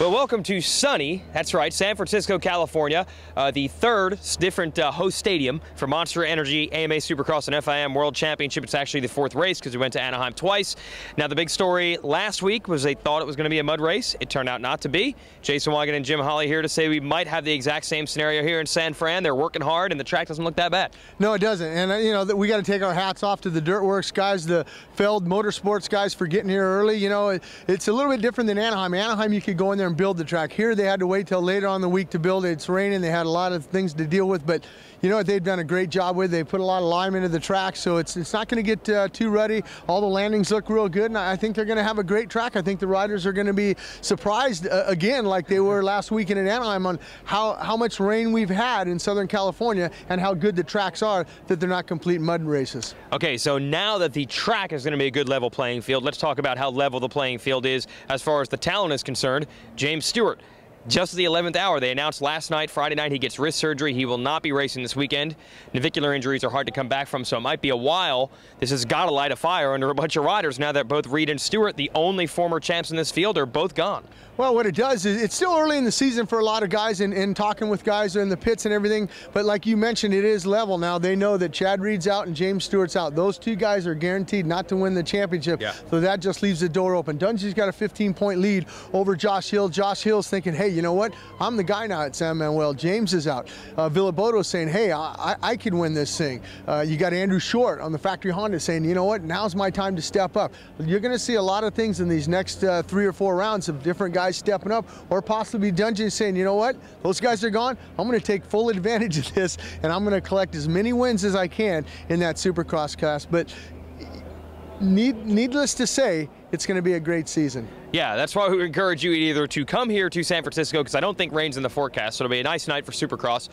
Well, welcome to sunny, that's right, San Francisco, California, the third different host stadium for Monster Energy AMA Supercross and FIM World Championship. It's actually the fourth race because we went to Anaheim twice. Now, the big story last week was they thought it was going to be a mud race. It turned out not to be. Jason Weigandt and Jim Holley here to say we might have the exact same scenario here in San Fran. They're working hard, and the track doesn't look that bad. No, it doesn't. And, you know, we got to take our hats off to the Dirtworks guys, the Feld Motorsports guys for getting here early. You know, it's a little bit different than Anaheim. Anaheim, you could go in there and build the track. Here, they had to wait till later on in the week to build it. It's raining. They had a lot of things to deal with, but you know what they've done a great job with? They put a lot of lime into the track, so it's not going to get too ruddy. All the landings look real good, and I think they're going to have a great track. I think the riders are going to be surprised again, like they were last weekend in Anaheim, on how much rain we've had in Southern California and how good the tracks are, that they're not complete mud races. Okay, so now that the track is going to be a good level playing field, let's talk about how level the playing field is as far as the talent is concerned. James Stewart, just at the 11th hour, they announced last night, Friday night, he gets wrist surgery. He will not be racing this weekend. Navicular injuries are hard to come back from, so it might be a while. This has got to light a fire under a bunch of riders now that both Reed and Stewart, the only former champs in this field, are both gone. Well, what it does is it's still early in the season for a lot of guys, and talking with guys in the pits and everything, but like you mentioned, it is level now. They know that Chad Reed's out and James Stewart's out. Those two guys are guaranteed not to win the championship, so that just leaves the door open. Dungey's got a 15-point lead over Josh Hill. Josh Hill's thinking, hey, you know what? I'm the guy now at San Manuel. James is out. Villaboto's saying, hey, I can win this thing. You got Andrew Short on the factory Honda saying, you know what? Now's my time to step up. You're going to see a lot of things in these next 3 or 4 rounds of different guys stepping up, or possibly Dungey saying, you know what? Those guys are gone. I'm going to take full advantage of this, and I'm going to collect as many wins as I can in that Supercross class. But needless to say, it's going to be a great season. Yeah, that's why we encourage you either to come here to San Francisco, because I don't think rain's in the forecast, so it'll be a nice night for Supercross,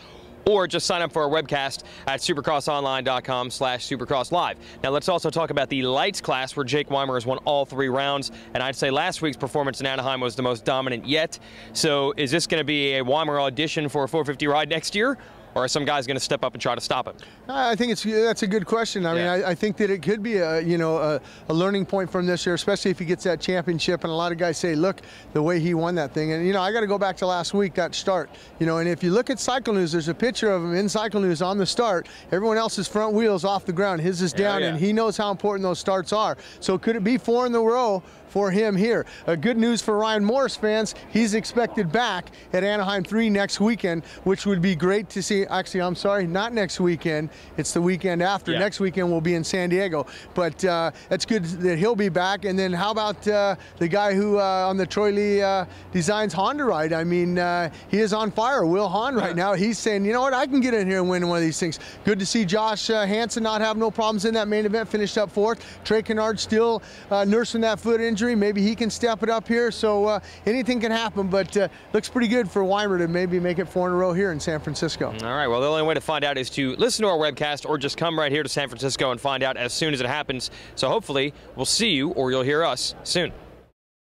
or just sign up for our webcast at supercrossonline.com/supercrosslive. Now let's also talk about the lights class, where Jake Weimer has won all 3 rounds, and I'd say last week's performance in Anaheim was the most dominant yet. So is this going to be a Weimer audition for a 450 ride next year? Or are some guys going to step up and try to stop him? I think that's a good question. I mean, I think that it could be a learning point from this year, especially if he gets that championship. And a lot of guys say, look, the way he won that thing. And you know, I got to go back to last week, that start. You know, and if you look at Cycle News, there's a picture of him in Cycle News on the start. Everyone else's front wheel's off the ground. His is down, and he knows how important those starts are. So could it be 4 in a row for him here? Good news for Ryan Morris fans, he's expected back at Anaheim 3 next weekend, which would be great to see. Actually, I'm sorry, not next weekend. It's the weekend after. Next weekend we'll be in San Diego. But that's good that he'll be back. And then how about the guy who on the Troy Lee Designs Honda ride? I mean, he is on fire, Will Hahn right now. He's saying, you know what, I can get in here and win one of these things. Good to see Josh Hansen not have no problems in that main event, finished up 4th. Trey Kennard still nursing that foot injury. Maybe he can step it up here, so anything can happen, but looks pretty good for Weimer to maybe make it 4 in a row here in San Francisco. All right, well, the only way to find out is to listen to our webcast or just come right here to San Francisco and find out as soon as it happens. So hopefully we'll see you, or you'll hear us soon.